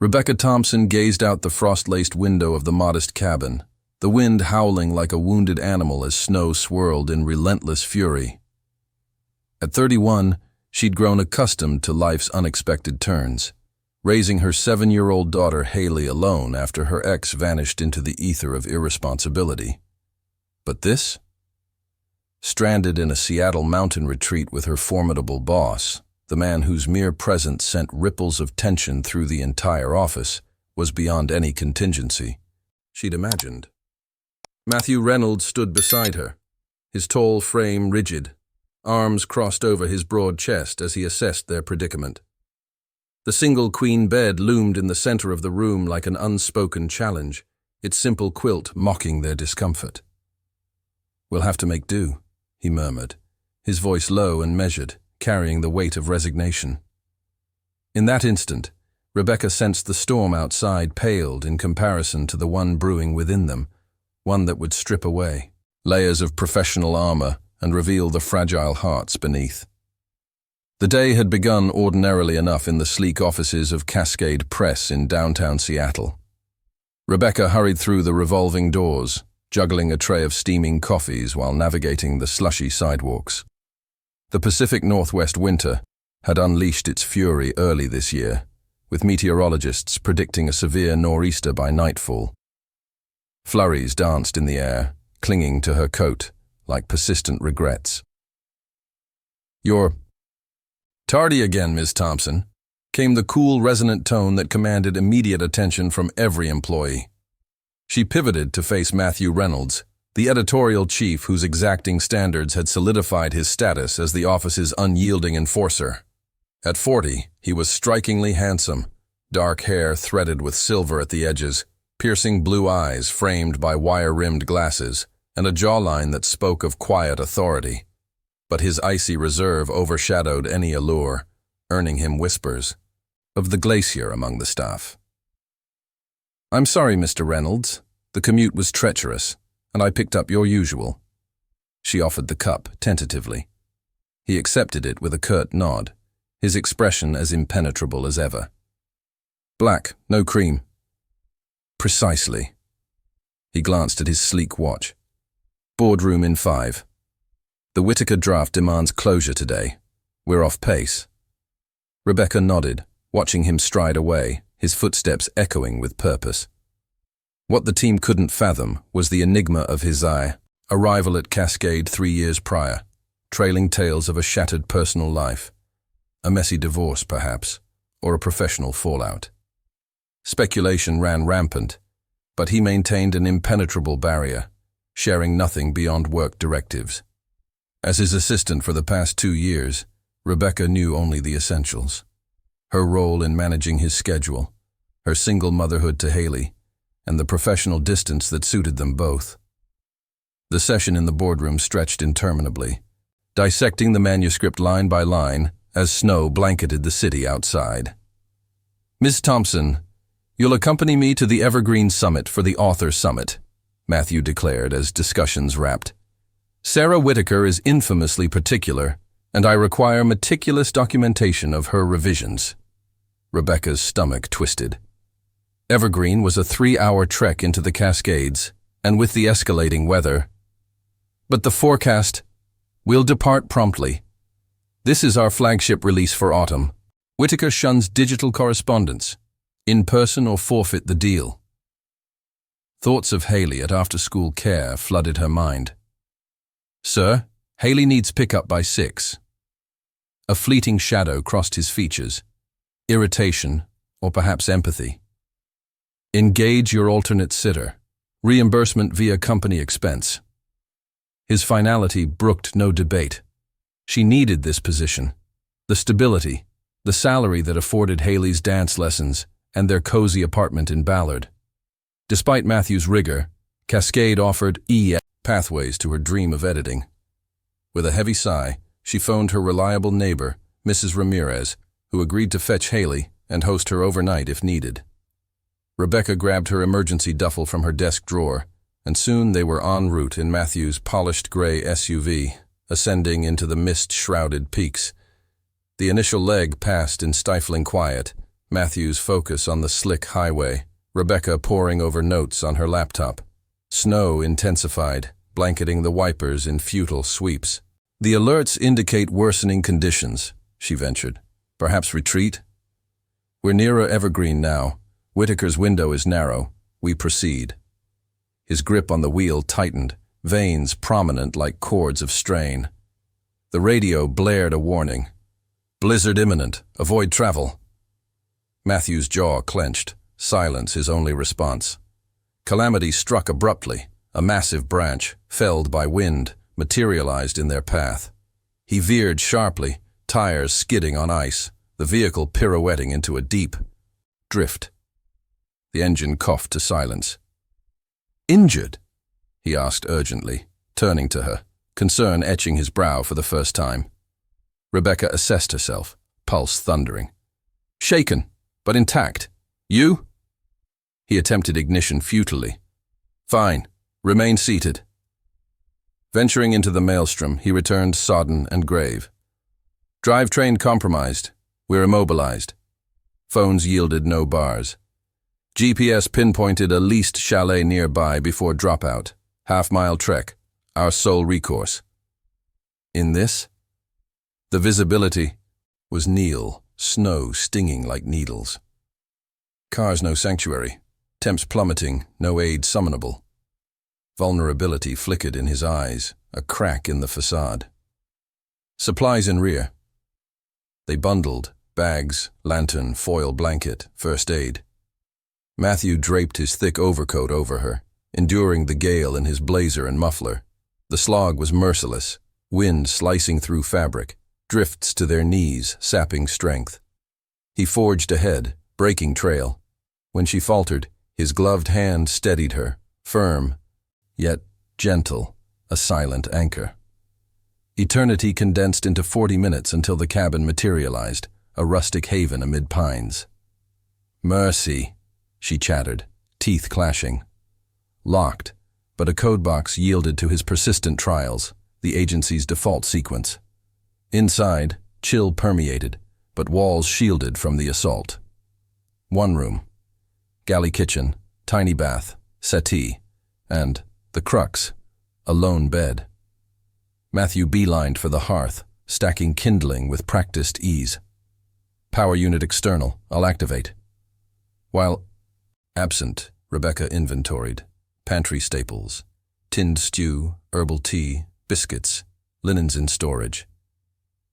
Rebecca Thompson gazed out the frost-laced window of the modest cabin, the wind howling like a wounded animal as snow swirled in relentless fury. At 31, she'd grown accustomed to life's unexpected turns, raising her 7-year-old daughter Haley alone after her ex vanished into the ether of irresponsibility. But this? Stranded in a Seattle mountain retreat with her formidable boss, the man whose mere presence sent ripples of tension through the entire office, was beyond any contingency she'd imagined. Matthew Reynolds stood beside her, his tall frame rigid, arms crossed over his broad chest as he assessed their predicament. The single queen bed loomed in the center of the room like an unspoken challenge, its simple quilt mocking their discomfort. "We'll have to make do," he murmured, his voice low and measured, carrying the weight of resignation. In that instant, Rebecca sensed the storm outside paled in comparison to the one brewing within them, one that would strip away layers of professional armor and reveal the fragile hearts beneath. The day had begun ordinarily enough in the sleek offices of Cascade Press in downtown Seattle. Rebecca hurried through the revolving doors, juggling a tray of steaming coffees while navigating the slushy sidewalks. The Pacific Northwest winter had unleashed its fury early this year, with meteorologists predicting a severe nor'easter by nightfall. Flurries danced in the air, clinging to her coat like persistent regrets. "You're tardy again, Miss Thompson," came the cool, resonant tone that commanded immediate attention from every employee. She pivoted to face Matthew Reynolds, the editorial chief whose exacting standards had solidified his status as the office's unyielding enforcer. At 40, he was strikingly handsome, dark hair threaded with silver at the edges, piercing blue eyes framed by wire-rimmed glasses, and a jawline that spoke of quiet authority. But his icy reserve overshadowed any allure, earning him whispers of the glacier among the staff. "I'm sorry, Mr. Reynolds. The commute was treacherous, and I picked up your usual." She offered the cup, tentatively. He accepted it with a curt nod, his expression as impenetrable as ever. "Black, no cream." "Precisely." He glanced at his sleek watch. "Boardroom in 5. The Whitaker draft demands closure today. We're off pace." Rebecca nodded, watching him stride away, his footsteps echoing with purpose. What the team couldn't fathom was the enigma of his arrival at Cascade 3 years prior, trailing tales of a shattered personal life, a messy divorce perhaps, or a professional fallout. Speculation ran rampant, but he maintained an impenetrable barrier, sharing nothing beyond work directives. As his assistant for the past 2 years, Rebecca knew only the essentials. Her role in managing his schedule, her single motherhood to Haley, and the professional distance that suited them both. The session in the boardroom stretched interminably, dissecting the manuscript line by line as snow blanketed the city outside. "Ms. Thompson, you'll accompany me to the Evergreen Summit for the Author Summit," Matthew declared as discussions wrapped. "Sarah Whitaker is infamously particular, and I require meticulous documentation of her revisions." Rebecca's stomach twisted. Evergreen was a 3-hour trek into the Cascades, and with the escalating weather. "But the forecast, we'll depart promptly. This is our flagship release for autumn. Whitaker shuns digital correspondence. In person or forfeit the deal." Thoughts of Haley at after-school care flooded her mind. "Sir, Haley needs pickup by 6. A fleeting shadow crossed his features. Irritation, or perhaps empathy. "Engage your alternate sitter. Reimbursement via company expense." His finality brooked no debate. She needed this position, the stability, the salary that afforded Haley's dance lessons and their cozy apartment in Ballard. Despite Matthew's rigor, Cascade offered pathways to her dream of editing. With a heavy sigh, she phoned her reliable neighbor, Mrs. Ramirez, who agreed to fetch Haley and host her overnight if needed. Rebecca grabbed her emergency duffel from her desk drawer, and soon they were en route in Matthew's polished gray SUV, ascending into the mist-shrouded peaks. The initial leg passed in stifling quiet, Matthew's focus on the slick highway, Rebecca poring over notes on her laptop. Snow intensified, blanketing the wipers in futile sweeps. The alerts indicate worsening conditions, she ventured. Perhaps retreat? We're near a evergreen now. Whitaker's window is narrow. We proceed. His grip on the wheel tightened, veins prominent like cords of strain. The radio blared a warning. Blizzard imminent. Avoid travel. Matthew's jaw clenched, silence his only response. Calamity struck abruptly. A massive branch, felled by wind, materialized in their path. He veered sharply, tires skidding on ice, the vehicle pirouetting into a deep drift. The engine coughed to silence. Injured? He asked urgently, turning to her, concern etching his brow for the first time. Rebecca assessed herself, pulse thundering. Shaken, but intact. You? He attempted ignition futilely. Fine. Remain seated. Venturing into the maelstrom, he returned sodden and grave. Drivetrain compromised. We're immobilized. Phones yielded no bars. GPS pinpointed a leased chalet nearby before dropout. Half-mile trek. Our sole recourse. In this? The visibility was nil, snow stinging like needles. Cars no sanctuary. Temps plummeting, no aid summonable. Vulnerability flickered in his eyes, a crack in the facade. Supplies in rear. They bundled, bags, lantern, foil blanket, first aid. Matthew draped his thick overcoat over her, enduring the gale in his blazer and muffler. The slog was merciless, wind slicing through fabric, drifts to their knees, sapping strength. He forged ahead, breaking trail. When she faltered, his gloved hand steadied her, firm, yet gentle, a silent anchor. Eternity condensed into 40 minutes until the cabin materialized, a rustic haven amid pines. Mercy, she chattered, teeth clashing. Locked, but a code box yielded to his persistent trials, the agency's default sequence. Inside, chill permeated, but walls shielded from the assault. One room. Galley kitchen, tiny bath, settee, and the crux, a lone bed. Matthew beelined for the hearth, stacking kindling with practiced ease. Power unit external, I'll activate. While absent, Rebecca inventoried. Pantry staples, tinned stew, herbal tea, biscuits, linens in storage.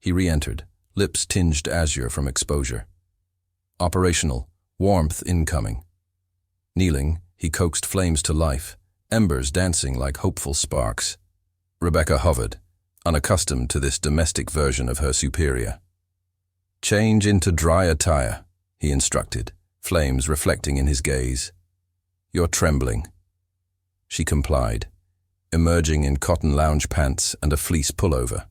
He re-entered, lips tinged azure from exposure. Operational, warmth incoming. Kneeling, he coaxed flames to life, embers dancing like hopeful sparks. Rebecca hovered, unaccustomed to this domestic version of her superior. Change into dry attire, he instructed, flames reflecting in his gaze. You're trembling. She complied, emerging in cotton lounge pants and a fleece pullover.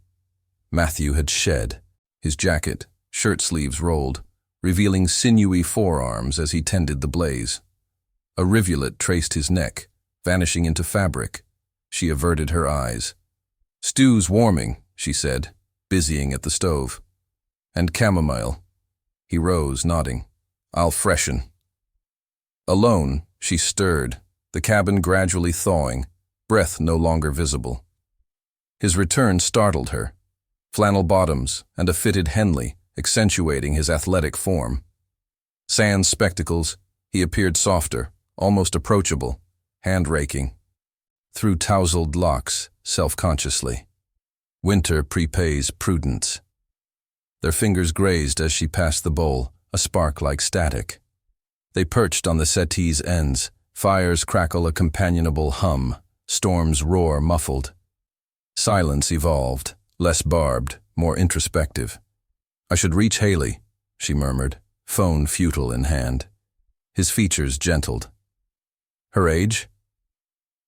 Matthew had shed, his jacket, shirt sleeves rolled, revealing sinewy forearms as he tended the blaze. A rivulet traced his neck, vanishing into fabric. She averted her eyes. Stew's warming, she said, busying at the stove. And chamomile. He rose, nodding. I'll freshen. Alone, she stirred, the cabin gradually thawing, breath no longer visible. His return startled her. Flannel bottoms and a fitted Henley, accentuating his athletic form. Sans spectacles, he appeared softer, almost approachable, hand-raking. Through tousled locks, self-consciously. Winter prepays prudence. Their fingers grazed as she passed the bowl, a spark like static. They perched on the settee's ends, fires crackle a companionable hum, storms roar muffled. Silence evolved, less barbed, more introspective. I should reach Haley, she murmured, phone futile in hand. His features gentled. Her age?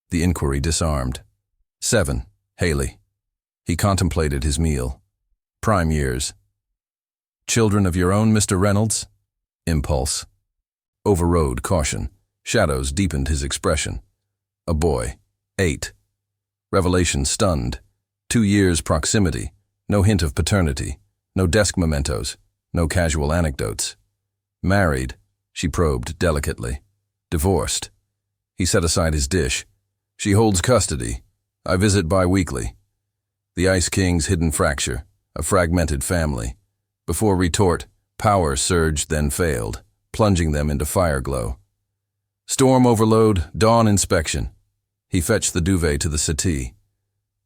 The inquiry disarmed. 7, Haley. He contemplated his meal. Prime years. Children of your own, Mr. Reynolds? Impulse. Overrode caution. Shadows deepened his expression. A boy. 8. Revelation stunned. 2 years proximity. No hint of paternity. No desk mementos. No casual anecdotes. Married, she probed delicately. Divorced. He set aside his dish. She holds custody. I visit bi-weekly. The Ice King's hidden fracture, a fragmented family. Before retort, power surged then failed, plunging them into fireglow. Storm overload, dawn inspection. He fetched the duvet to the settee.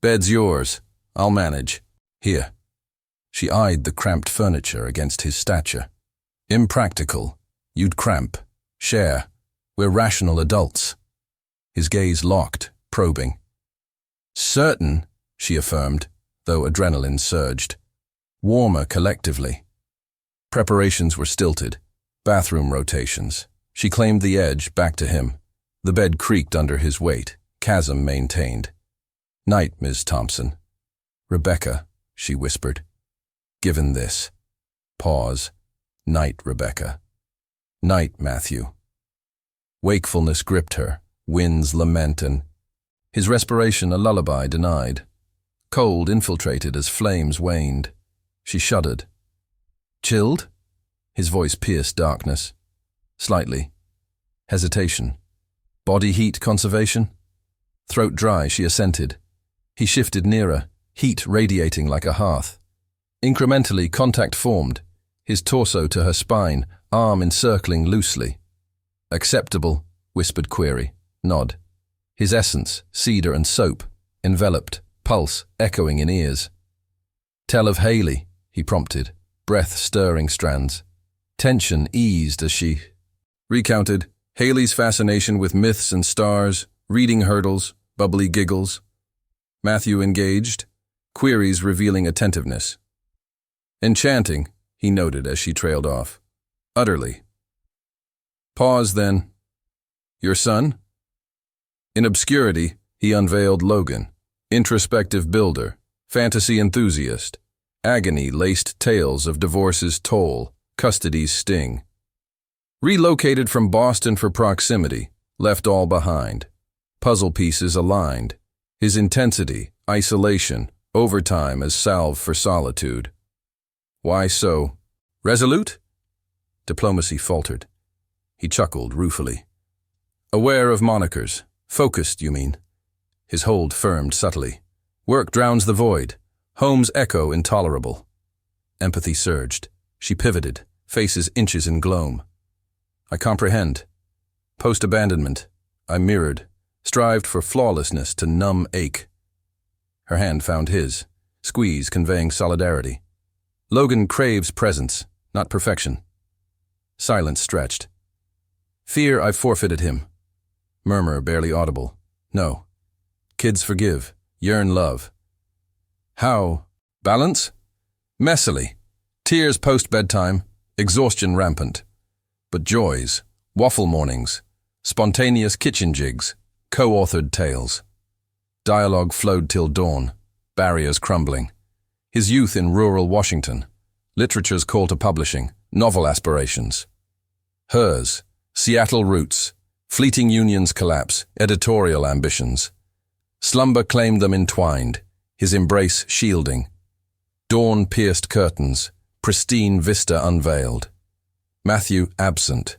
Bed's yours. I'll manage. Here. She eyed the cramped furniture against his stature. Impractical. You'd cramp. Share. We're rational adults. His gaze locked, probing. Certain, she affirmed, though adrenaline surged. Warmer collectively. Preparations were stilted. Bathroom rotations. She claimed the edge back to him. The bed creaked under his weight. Chasm maintained. Night, Ms. Thompson. Rebecca, she whispered. Given this. Pause. Night, Rebecca. Night, Matthew. Wakefulness gripped her, winds lament and his respiration a lullaby denied. Cold infiltrated as flames waned. She shuddered. Chilled? His voice pierced darkness. Slightly. Hesitation. Body heat conservation? Throat dry, she assented. He shifted nearer, heat radiating like a hearth. Incrementally, contact formed, his torso to her spine, arm encircling loosely. Acceptable, whispered query. Nod. His essence, cedar and soap, enveloped, pulse echoing in ears. Tell of Haley, he prompted, breath stirring strands. Tension eased as she recounted Haley's fascination with myths and stars, reading hurdles, bubbly giggles. Matthew engaged, queries revealing attentiveness. Enchanting, he noted as she trailed off. Utterly. Pause then. Your son? In obscurity, he unveiled Logan, introspective builder, fantasy enthusiast, agony-laced tales of divorce's toll, custody's sting. Relocated from Boston for proximity, left all behind. Puzzle pieces aligned. His intensity, isolation, overtime as salve for solitude. Why so? Resolute? Diplomacy faltered. He chuckled ruefully. Aware of monikers. Focused, you mean? His hold firmed subtly. Work drowns the void. Home's echo intolerable. Empathy surged. She pivoted, faces inches in gloam. I comprehend. Post-abandonment, I mirrored, strived for flawlessness to numb ache. Her hand found his, squeeze conveying solidarity. Logan craves presence, not perfection. Silence stretched. Fear I've forfeited him. Murmur barely audible. No. Kids forgive, yearn love. How? Balance? Messily. Tears post-bedtime, exhaustion rampant. But joys, waffle mornings, spontaneous kitchen jigs, co-authored tales. Dialogue flowed till dawn, barriers crumbling. His youth in rural Washington, literature's call to publishing, novel aspirations. Hers, Seattle roots, fleeting unions collapse, editorial ambitions. Slumber claimed them entwined, his embrace shielding. Dawn-pierced curtains, pristine vista unveiled. Matthew absent.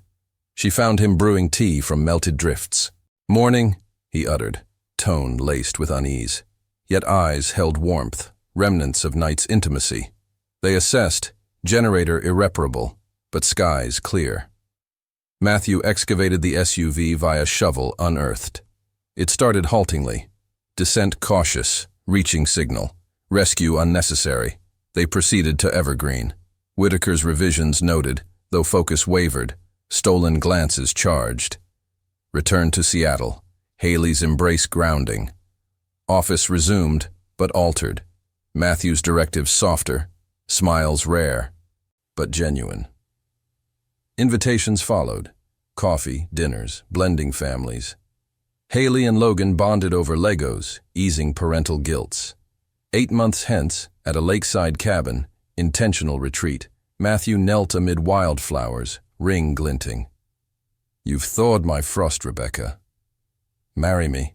She found him brewing tea from melted drifts. Morning, he uttered, tone laced with unease. Yet eyes held warmth, remnants of night's intimacy. They assessed, generator irreparable, but skies clear. Matthew excavated the SUV via shovel unearthed. It started haltingly. Descent cautious, reaching signal. Rescue unnecessary. They proceeded to Evergreen. Whitaker's revisions noted, though focus wavered, stolen glances charged. Return to Seattle. Haley's embrace grounding. Office resumed, but altered. Matthew's directives softer, smiles rare, but genuine. Invitations followed. Coffee, dinners, blending families. Haley and Logan bonded over Legos, easing parental guilts. 8 months hence, at a lakeside cabin, intentional retreat, Matthew knelt amid wildflowers, ring glinting. You've thawed my frost, Rebecca. Marry me.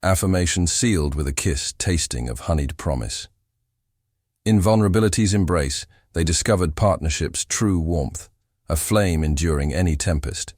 Affirmation sealed with a kiss tasting of honeyed promise. In vulnerability's embrace, they discovered partnership's true warmth, a flame enduring any tempest.